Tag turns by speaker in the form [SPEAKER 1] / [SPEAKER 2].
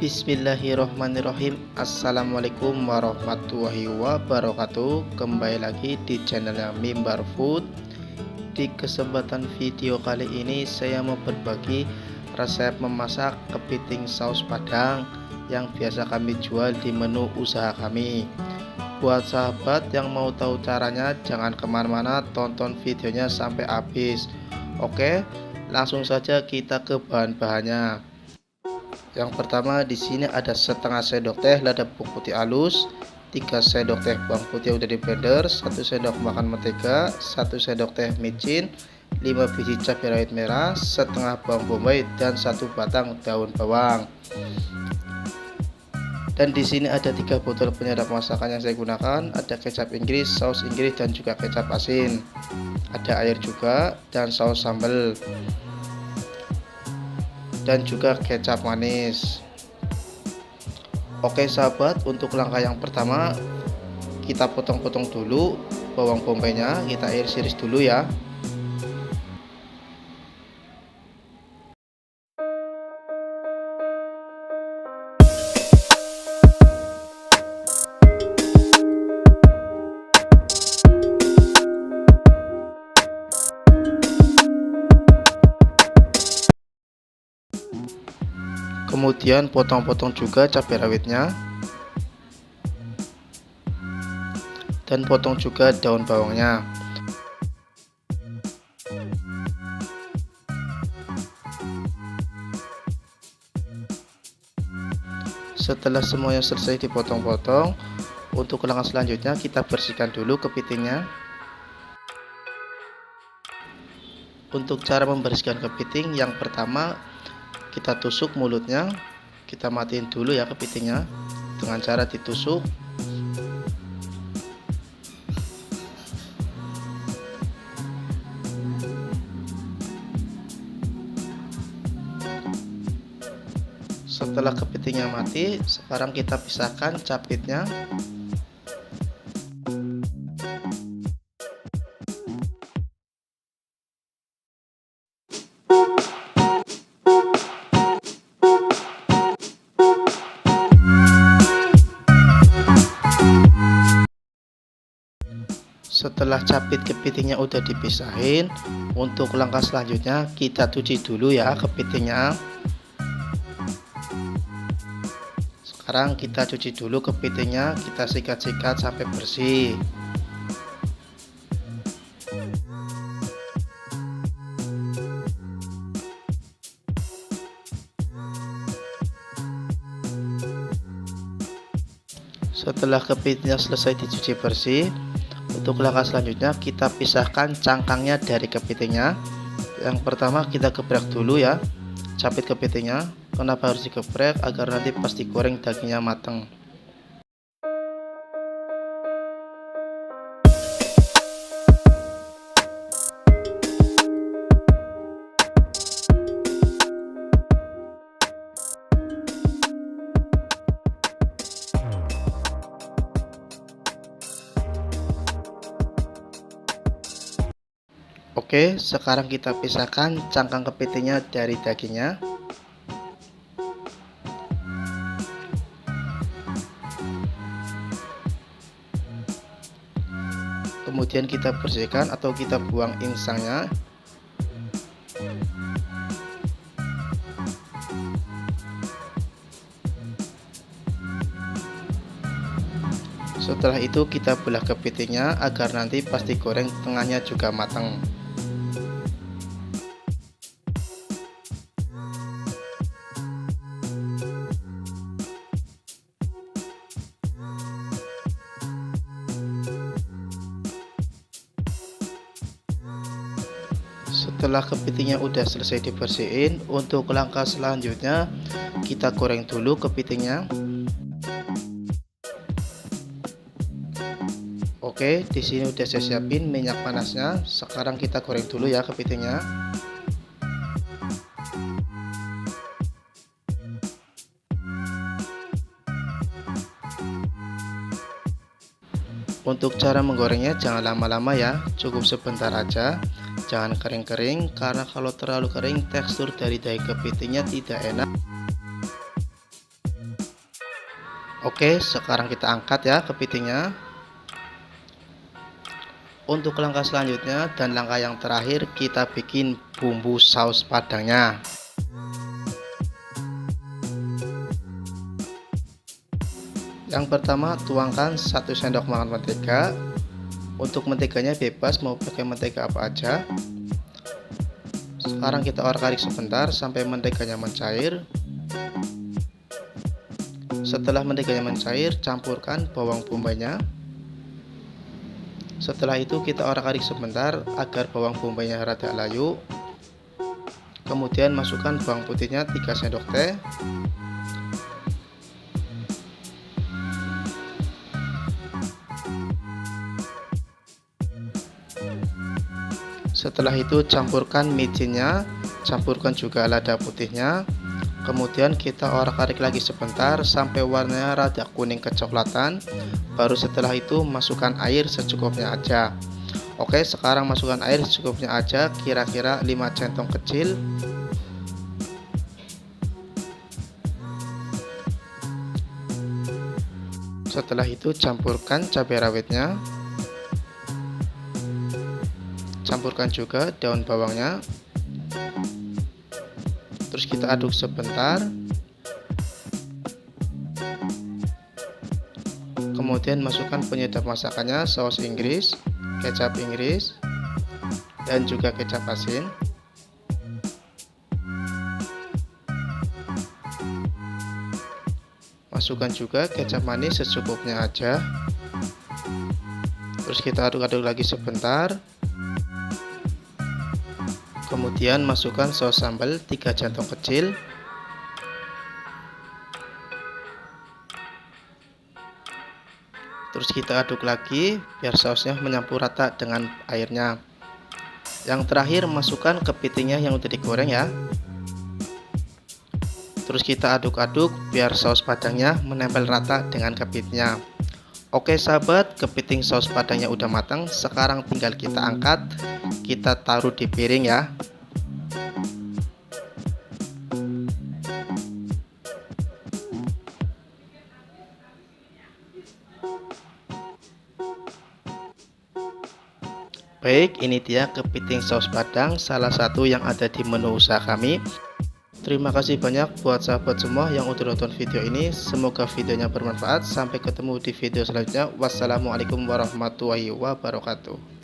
[SPEAKER 1] Bismillahirrohmanirrohim. Assalamualaikum warahmatullahi wabarakatuh. Kembali lagi di channelnya Mimbar Food. Di kesempatan video kali ini saya mau berbagi resep memasak kepiting saus padang yang biasa kami jual di menu usaha kami. Buat sahabat yang mau tahu caranya, jangan kemana-mana, tonton videonya sampai habis. Oke, langsung saja kita ke bahan-bahannya. Yang pertama di sini ada setengah sendok teh lada bawang putih halus, 3 sendok teh bawang putih yang udah di blender, 1 sendok makan mentega, 1 sendok teh micin, 5 biji cabai rawit merah, setengah bawang bombay dan 1 batang daun bawang. Dan di sini ada 3 botol penyedap masakan yang saya gunakan, ada kecap Inggris, saus Inggris dan juga kecap asin. Ada air juga dan saus sambal. Dan juga kecap manis. Oke sahabat, untuk langkah yang pertama kita potong-potong dulu bawang bombaynya, kita iris-iris dulu ya. Kemudian potong-potong juga cabai rawitnya, dan potong juga daun bawangnya. Setelah semuanya selesai dipotong-potong, untuk langkah selanjutnya kita bersihkan dulu kepitingnya. Untuk cara membersihkan kepiting, yang pertama kita tusuk mulutnya, kita matiin dulu ya kepitingnya dengan cara ditusuk. Setelah kepitingnya mati, sekarang kita pisahkan capitnya. Setelah capit kepitingnya udah dipisahin, untuk langkah selanjutnya kita cuci dulu ya kepitingnya. Sekarang kita cuci dulu kepitingnya, kita sikat-sikat sampai bersih. Setelah kepitingnya selesai dicuci bersih, untuk langkah selanjutnya kita pisahkan cangkangnya dari kepitingnya. Yang pertama kita geprek dulu ya capit kepitingnya. Kenapa harus digeprek? Agar nanti pas digoreng dagingnya matang. Oke, sekarang kita pisahkan cangkang kepitingnya dari dagingnya. Kemudian kita bersihkan atau kita buang insangnya. Setelah itu kita belah kepitingnya agar nanti pas digoreng tengahnya juga matang. Setelah kepitingnya udah selesai dibersihin, untuk langkah selanjutnya kita goreng dulu kepitingnya. Oke, di sini udah saya siapin minyak panasnya. Sekarang kita goreng dulu ya kepitingnya. Untuk cara menggorengnya jangan lama-lama ya, cukup sebentar aja. Jangan kering-kering, karena kalau terlalu kering tekstur dari daging kepitingnya tidak enak. Oke, sekarang kita angkat ya kepitingnya. Untuk langkah selanjutnya dan langkah yang terakhir, kita bikin bumbu saus padangnya. Yang pertama, tuangkan 1 sendok makan mentega. Untuk menteganya bebas mau pakai mentega apa aja. Sekarang kita orak-arik sebentar sampai menteganya mencair. Setelah menteganya mencair, campurkan bawang bombaynya. Setelah itu kita orak-arik sebentar agar bawang bombaynya rada layu. Kemudian masukkan bawang putihnya 3 sendok teh. Setelah itu campurkan micinnya, campurkan juga lada putihnya. Kemudian kita orak-arik lagi sebentar sampai warnanya rada kuning kecoklatan. Baru setelah itu masukkan air secukupnya aja. Oke, sekarang masukkan air secukupnya aja, kira-kira 5 centong kecil. Setelah itu campurkan cabai rawitnya. Campurkan juga daun bawangnya. Terus kita aduk sebentar. Kemudian masukkan penyedap masakannya, saus Inggris, kecap Inggris, dan juga kecap asin. Masukkan juga kecap manis secukupnya aja. Terus kita aduk-aduk lagi sebentar. Kemudian masukkan saus sambal 3 centong kecil. Terus kita aduk lagi biar sausnya menyampur rata dengan airnya. Yang terakhir masukkan kepitingnya yang udah digoreng ya. Terus kita aduk-aduk biar saus padangnya menempel rata dengan kepitingnya. Oke sahabat, kepiting saus padangnya udah matang. Sekarang tinggal kita angkat, kita taruh di piring ya. Baik, ini dia kepiting saus padang, salah satu yang ada di menu usaha kami. Terima kasih banyak buat sahabat semua yang udah nonton video ini. Semoga videonya bermanfaat. Sampai ketemu di video selanjutnya. Wassalamualaikum warahmatullahi wabarakatuh.